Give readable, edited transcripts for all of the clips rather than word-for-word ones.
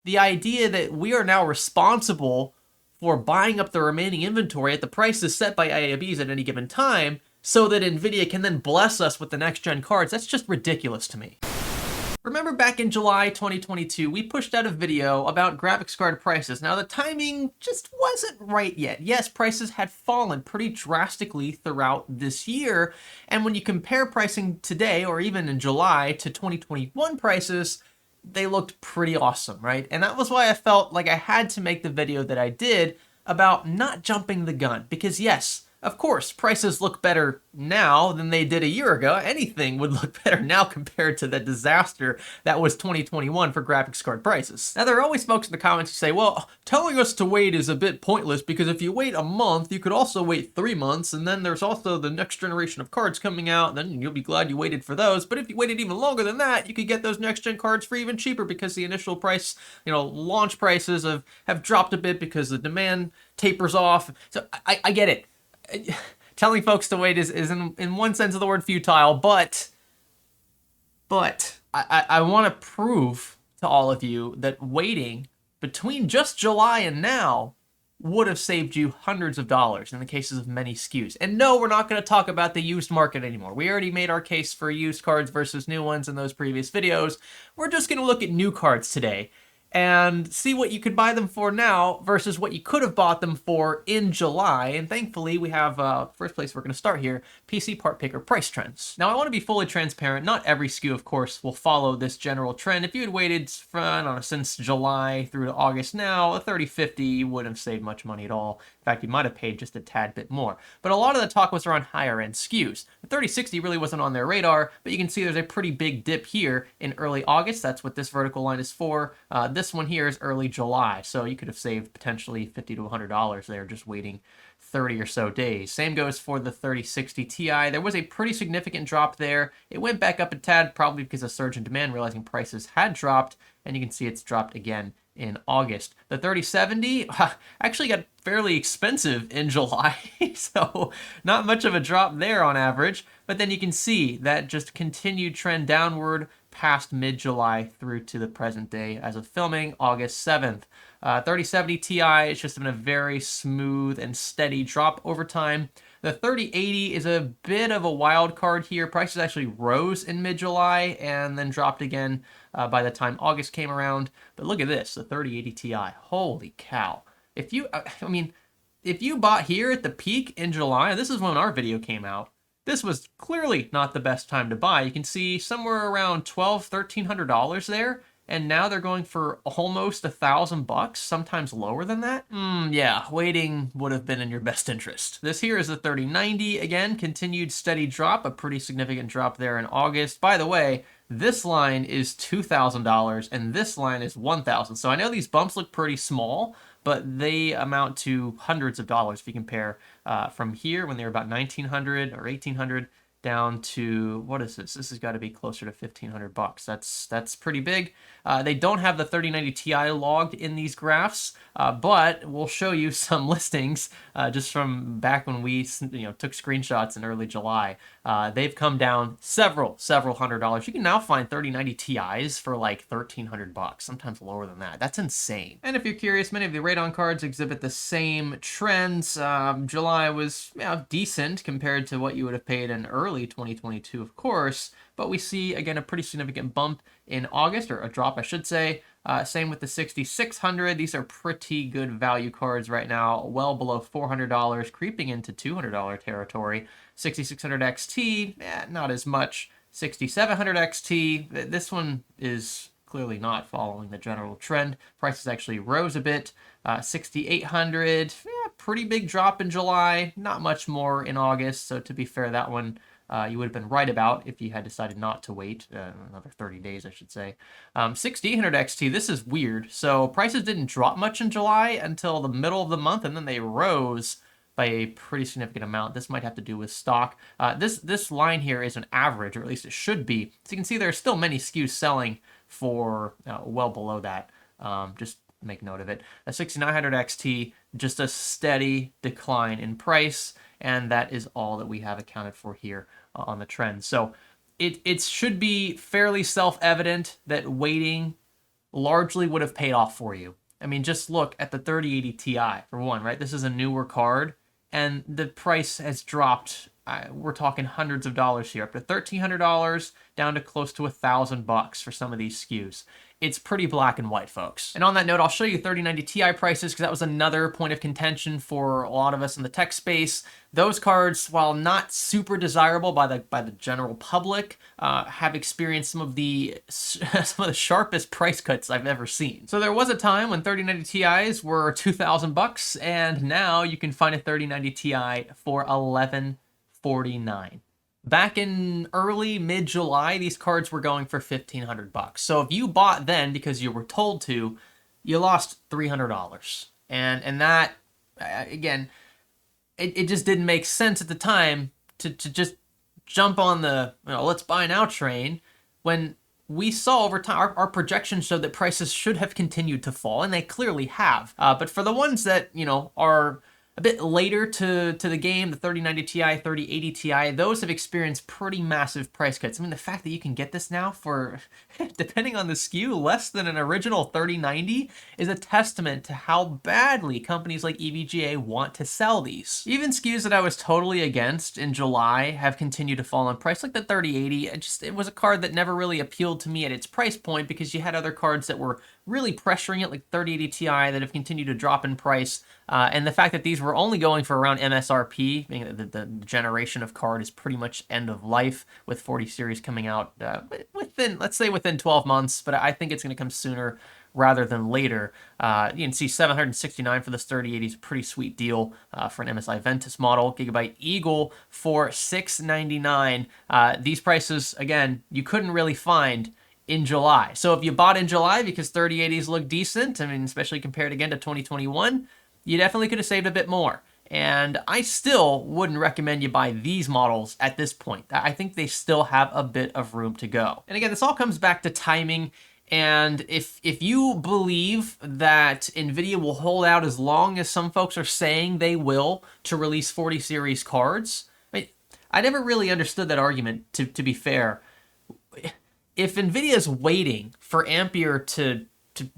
The idea that we are now responsible for buying up the remaining inventory at the prices set by IABs at any given time so that Nvidia can then bless us with the next gen cards, that's just ridiculous to me. Remember back in July 2022, we pushed out a video about graphics card prices. Now the timing just wasn't right yet. Yes, prices had fallen pretty drastically throughout this year, and when you compare pricing today or even in July to 2021 prices, they looked pretty awesome, right? And that was why I felt like I had to make the video that I did about not jumping the gun. Because yes, of course, prices look better now than they did a year ago. Anything would look better now compared to the disaster that was 2021 for graphics card prices. Now, there are always folks in the comments who say, well, telling us to wait is a bit pointless because if you wait a month, you could also wait 3 months, and then there's also the next generation of cards coming out, and then you'll be glad you waited for those. But if you waited even longer than that, you could get those next gen cards for even cheaper because the initial price, launch prices have dropped a bit because the demand tapers off. So I get it. Telling folks to wait is in one sense of the word futile, but I want to prove to all of you that waiting between just July and now would have saved you hundreds of dollars in the cases of many SKUs. And no, we're not going to talk about the used market anymore. We already made our case for used cards versus new ones in those previous videos. We're just going to look at new cards today and see what you could buy them for now versus what you could have bought them for in July. And thankfully, we have, first place we're going to start here, PC Part Picker price trends. Now, I want to be fully transparent. Not every SKU, of course, will follow this general trend. If you had waited, since July through to August now, a 3050 wouldn't have saved much money at all. In fact, you might have paid just a tad bit more. But a lot of the talk was around higher end SKUs. The 3060 really wasn't on their radar, but you can see there's a pretty big dip here in early August. That's what this vertical line is for. This one here is early July, so you could have saved potentially $50 to $100 there just waiting 30 or so days. Same goes for the 3060 Ti. There was a pretty significant drop there. It went back up a tad, probably because of surge in demand, realizing prices had dropped, and you can see it's dropped again in August. The 3070 actually got fairly expensive in July, so not much of a drop there on average, but then you can see that just continued trend downward past mid-July through to the present day as of filming, August 7th. 3070 Ti, it's just been a very smooth and steady drop over time. The 3080 is a bit of a wild card here. Prices actually rose in mid-July and then dropped again by the time August came around. But look at this, the 3080 Ti. Holy cow. If you bought here at the peak in July, this is when our video came out, this was clearly not the best time to buy. You can see somewhere around $1,200, $1,300 there, and now they're going for almost $1,000, sometimes lower than that. Yeah, waiting would have been in your best interest. This here is the 3090. Again, continued steady drop, a pretty significant drop there in August. By the way, this line is $2,000 and this line is $1,000. So I know these bumps look pretty small, but they amount to hundreds of dollars if you compare from here when they were about 1,900 or 1,800 down to, what is this? This has got to be closer to $1,500. That's pretty big. They don't have the 3090 Ti logged in these graphs, but we'll show you some listings just from back when we took screenshots in early July. They've come down several $100s. You can now find 3090 Ti's for like $1,300, sometimes lower than that. That's insane. And if you're curious, many of the Radeon cards exhibit the same trends. July was decent compared to what you would have paid in early 2022, of course, but we see again a pretty significant bump in August, or a drop I should say. Same with the 6600. These are pretty good value cards right now, well below $400, creeping into $200 territory. 6600 XT, not as much. 6700 XT, this one is clearly not following the general trend. Prices actually rose a bit. 6800, pretty big drop in July, not much more in August, so to be fair, that one you would have been right about if you had decided not to wait another 30 days, I should say. 6800 XT, this is weird. So prices didn't drop much in July until the middle of the month, and then they rose by a pretty significant amount. This might have to do with stock. This line here is an average, or at least it should be. So you can see there are still many SKUs selling for well below that. Just make note of it. A 6900 XT, just a steady decline in price, and that is all that we have accounted for here on the trend. So it should be fairly self-evident that waiting largely would have paid off for you. I mean, just look at the 3080 Ti for one, right? This is a newer card, and the price has dropped. We're talking hundreds of dollars here, up to $1,300 down to close to $1,000 for some of these SKUs. It's pretty black and white, folks. And on that note, I'll show you 3090 Ti prices because that was another point of contention for a lot of us in the tech space. Those cards, while not super desirable by the general public, have experienced some of the sharpest price cuts I've ever seen. So there was a time when 3090 Ti's were $2,000, and now you can find a 3090 Ti for $1,149. Back in early mid-July, these cards were going for $1,500. So if you bought then because you were told to, you lost $300. And that, again, it just didn't make sense at the time to just jump on the, let's buy now train, when we saw over time, our projections showed that prices should have continued to fall, and they clearly have. But for the ones that, are a bit later to the game, the 3090 Ti, 3080 Ti, those have experienced pretty massive price cuts. I mean, the fact that you can get this now for, depending on the SKU, less than an original 3090 is a testament to how badly companies like EVGA want to sell these. Even SKUs that I was totally against in July have continued to fall in price, like the 3080. It was a card that never really appealed to me at its price point because you had other cards that were really pressuring it, like 3080 Ti, that have continued to drop in price. And the fact that these were only going for around MSRP, meaning that the generation of card is pretty much end of life, with 40 series coming out within, let's say, within 12 months, but I think it's going to come sooner rather than later. You can see $769 for this 3080 is a pretty sweet deal for an MSI Ventus model. Gigabyte Eagle for $699. These prices, again, you couldn't really find in July. So if you bought in July because 3080s look decent, I mean, especially compared again to 2021, you definitely could have saved a bit more. And I still wouldn't recommend you buy these models at this point. I think they still have a bit of room to go. And again, this all comes back to timing. And if you believe that Nvidia will hold out as long as some folks are saying they will to release 40 series cards, I never really understood that argument, to be fair. If Nvidia is waiting for Ampere to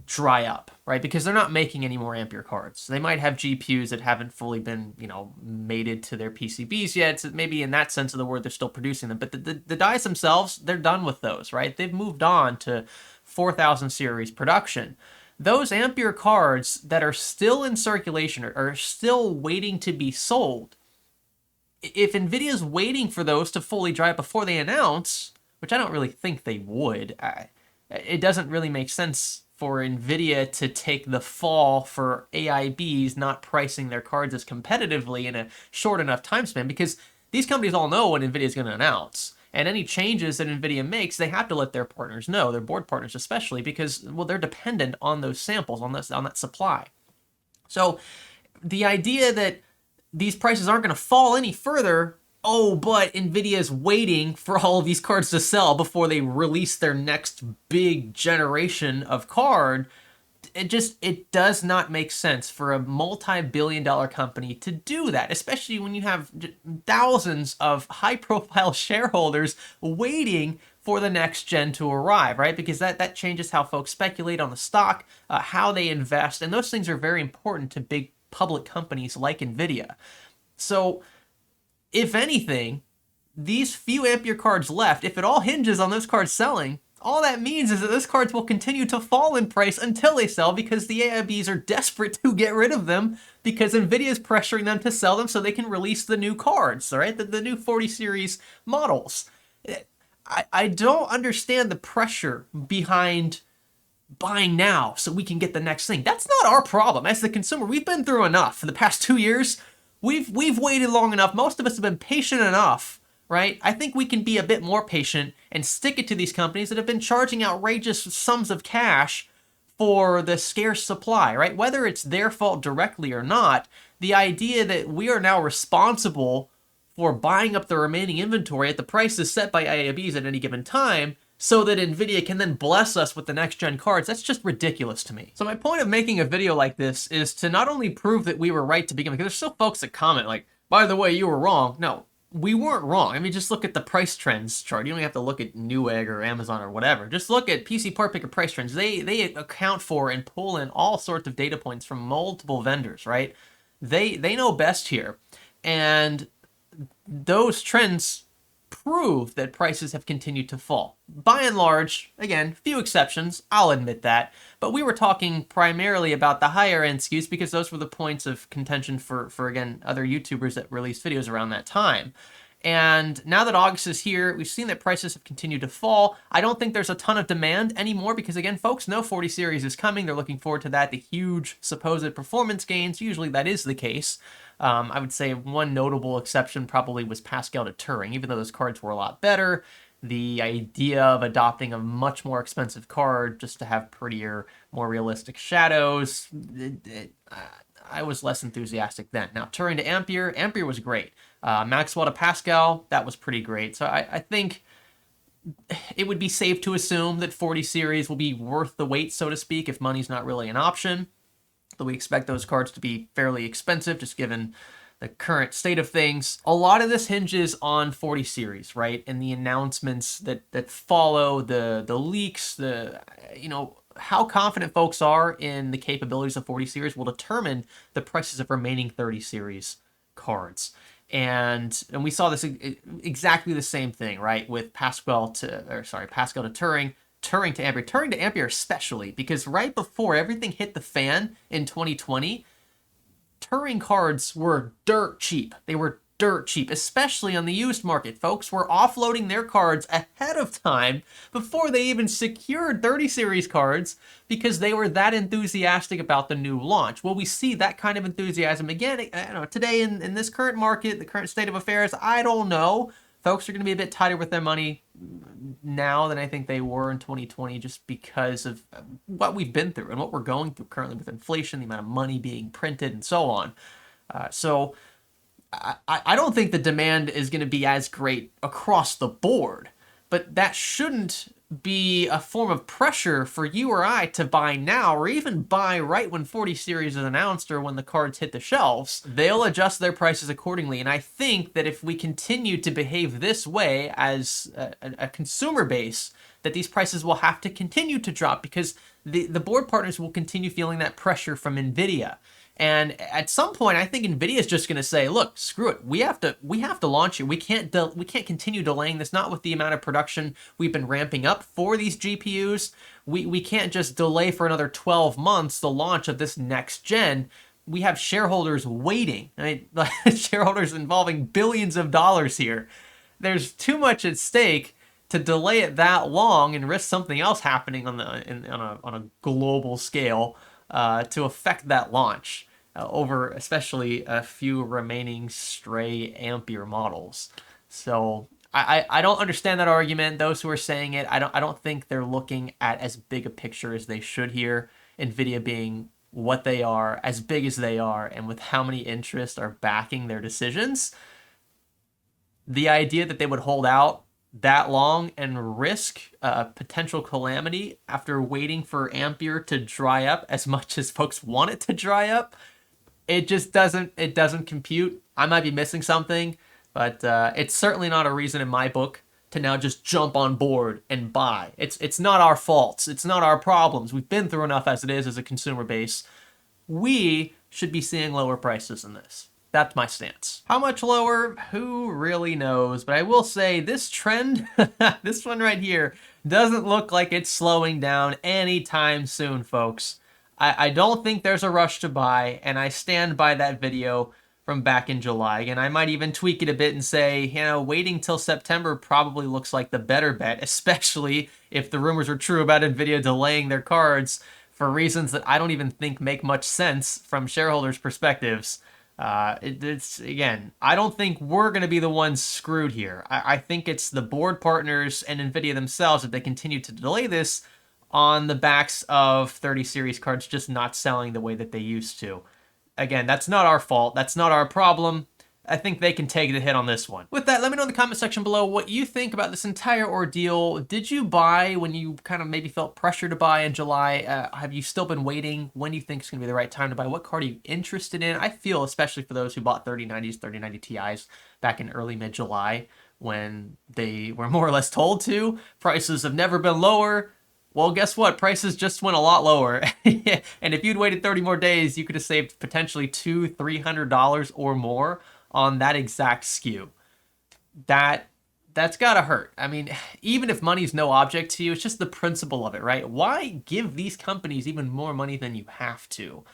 dry up, right? Because they're not making any more Ampere cards. They might have GPUs that haven't fully been, mated to their PCBs yet. So maybe in that sense of the word, they're still producing them. But the dies themselves, they're done with those, right? They've moved on to 4000 series production. Those Ampere cards that are still in circulation or are still waiting to be sold, if Nvidia's waiting for those to fully dry up before they announce, which I don't really think they would, it doesn't really make sense for Nvidia to take the fall for AIBs not pricing their cards as competitively in a short enough time span, because these companies all know what Nvidia is going to announce. And any changes that Nvidia makes, they have to let their partners know, their board partners especially, because, well, they're dependent on those samples, on that supply. So the idea that these prices aren't going to fall any further, but Nvidia is waiting for all of these cards to sell before they release their next big generation of card, it does not make sense for a multi-billion-dollar company to do that, especially when you have thousands of high-profile shareholders waiting for the next gen to arrive, right? Because that changes how folks speculate on the stock, how they invest, and those things are very important to big public companies like Nvidia. So if anything, these few Ampere cards left, if it all hinges on those cards selling, all that means is that those cards will continue to fall in price until they sell, because the AIBs are desperate to get rid of them because Nvidia is pressuring them to sell them so they can release the new cards, all right? The new 40 series models. I don't understand the pressure behind buying now so we can get the next thing. That's not our problem. As the consumer, we've been through enough. For the past 2 years, We've waited long enough. Most of us have been patient enough, right? I think we can be a bit more patient and stick it to these companies that have been charging outrageous sums of cash for the scarce supply, right? Whether it's their fault directly or not, the idea that we are now responsible for buying up the remaining inventory at the prices set by IABs at any given time so that Nvidia can then bless us with the next gen cards, that's just ridiculous to me. So my point of making a video like this is to not only prove that we were right to begin with, because there's still folks that comment like, by the way, you were wrong. No, we weren't wrong. I mean, just look at the price trends chart. You don't have to look at Newegg or Amazon or whatever. Just look at PC Part Picker price trends. They account for and pull in all sorts of data points from multiple vendors, right? They know best here, and those trends prove that prices have continued to fall. By and large, again, few exceptions, I'll admit that, but we were talking primarily about the higher end SKUs because those were the points of contention for again, other YouTubers that released videos around that time. And now that August is here, we've seen that prices have continued to fall. I don't think there's a ton of demand anymore because, again, folks know 40 series is coming. They're looking forward to that, the huge supposed performance gains. Usually that is the case. I would say one notable exception probably was Pascal to Turing. Even though those cards were a lot better, the idea of adopting a much more expensive card just to have prettier, more realistic shadows, I was less enthusiastic then. Now, Turing to Ampere, Ampere was great. Maxwell to Pascal, that was pretty great. So I think it would be safe to assume that 40 series will be worth the wait, so to speak, if money's not really an option. Though we expect those cards to be fairly expensive, just given the current state of things. A lot of this hinges on 40 series, right? And the announcements that follow, the leaks, how confident folks are in the capabilities of 40 series will determine the prices of remaining 30 series cards. And we saw this exactly the same thing, right? With Pascal to Turing, Turing to Ampere. Turing to Ampere especially, because right before everything hit the fan in 2020, Turing cards were dirt cheap. They were dirt cheap, especially on the used market. Folks were offloading their cards ahead of time before they even secured 30 series cards because they were that enthusiastic about the new launch. Will we see that kind of enthusiasm again? I don't know, today in this current market, the current state of affairs? I don't know. Folks are going to be a bit tighter with their money now than I think they were in 2020 just because of what we've been through and what we're going through currently with inflation, the amount of money being printed, and so on. So I don't think the demand is going to be as great across the board, but that shouldn't be a form of pressure for you or I to buy now or even buy right when 40 series is announced or when the cards hit the shelves. They'll adjust their prices accordingly, and I think that if we continue to behave this way as a consumer base, that these prices will have to continue to drop because the board partners will continue feeling that pressure from Nvidia. And at some point, I think Nvidia is just going to say, "Look, screw it. We have to launch it. We can't continue delaying this. Not with the amount of production we've been ramping up for these GPUs. We can't just delay for another 12 months the launch of this next gen. We have shareholders waiting. I mean, shareholders involving billions of dollars here. There's too much at stake to delay it that long and risk something else happening on a global scale." To affect that launch over especially a few remaining stray Ampere models. So I don't understand that argument. Those who are saying it, I don't think they're looking at as big a picture as they should here. Nvidia being what they are, as big as they are, and with how many interests are backing their decisions. The idea that they would hold out that long and risk a potential calamity after waiting for Ampere to dry up as much as folks want it to dry up, it just doesn't compute. I might be missing something, but it's certainly not a reason in my book to now just jump on board and buy. It's not our faults. It's not our problems. We've been through enough as it is as a consumer base. We should be seeing lower prices than this. That's my stance. How much lower? Who really knows? But I will say this trend, this one right here, doesn't look like it's slowing down anytime soon, folks. I don't think there's a rush to buy, and I stand by that video from back in July. And I might even tweak it a bit and say, waiting till September probably looks like the better bet, especially if the rumors are true about Nvidia delaying their cards for reasons that I don't even think make much sense from shareholders' perspectives. It's again, I don't think we're going to be the ones screwed here. I think it's the board partners and Nvidia themselves if they continue to delay this on the backs of 30 series cards just not selling the way that they used to. Again, that's not our fault. That's not our problem. I think they can take the hit on this one. With that, let me know in the comment section below what you think about this entire ordeal. Did you buy when you kind of maybe felt pressure to buy in July? Have you still been waiting? When do you think is going to be the right time to buy? What card are you interested in? I feel, especially for those who bought 3090s, 3090 Ti's back in early mid-July when they were more or less told to, prices have never been lower. Well, guess what? Prices just went a lot lower. And if you'd waited 30 more days, you could have saved potentially $200-$300 or more on that exact SKU. That's gotta hurt. I mean, even if money's no object to you, it's just the principle of it, right? Why give these companies even more money than you have to?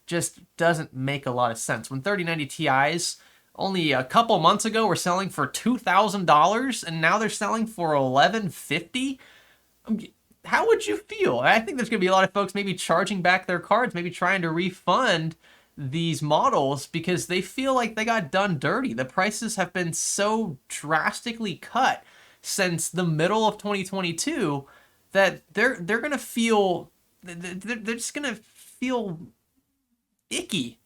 Just doesn't make a lot of sense. When 3090 Ti's only a couple months ago were selling for $2,000 and now they're selling for $1,150, how would you feel? I think there's going to be a lot of folks maybe charging back their cards, maybe trying to refund these models because they feel like they got done dirty. The prices have been so drastically cut since the middle of 2022 that they're going to feel, they're just going to feel icky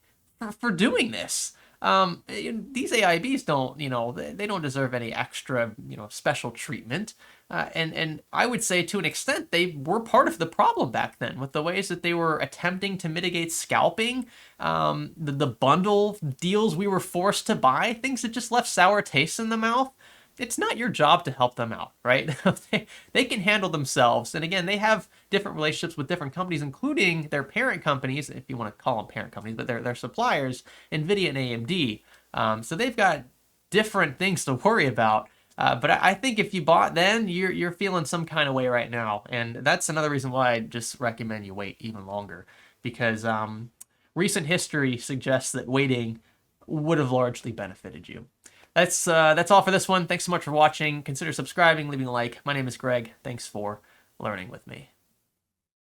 for doing this. These AIBs don't, they don't deserve any extra, special treatment. And I would say to an extent, they were part of the problem back then with the ways that they were attempting to mitigate scalping, the bundle deals we were forced to buy, things that just left sour tastes in the mouth. It's not your job to help them out, right? They can handle themselves. And again, they have different relationships with different companies, including their parent companies, if you want to call them parent companies, but their suppliers, Nvidia and AMD. So they've got different things to worry about. But I think if you bought then, you're feeling some kind of way right now. And that's another reason why I just recommend you wait even longer. Because recent history suggests that waiting would have largely benefited you. That's all for this one. Thanks so much for watching. Consider subscribing, leaving a like. My name is Greg. Thanks for learning with me.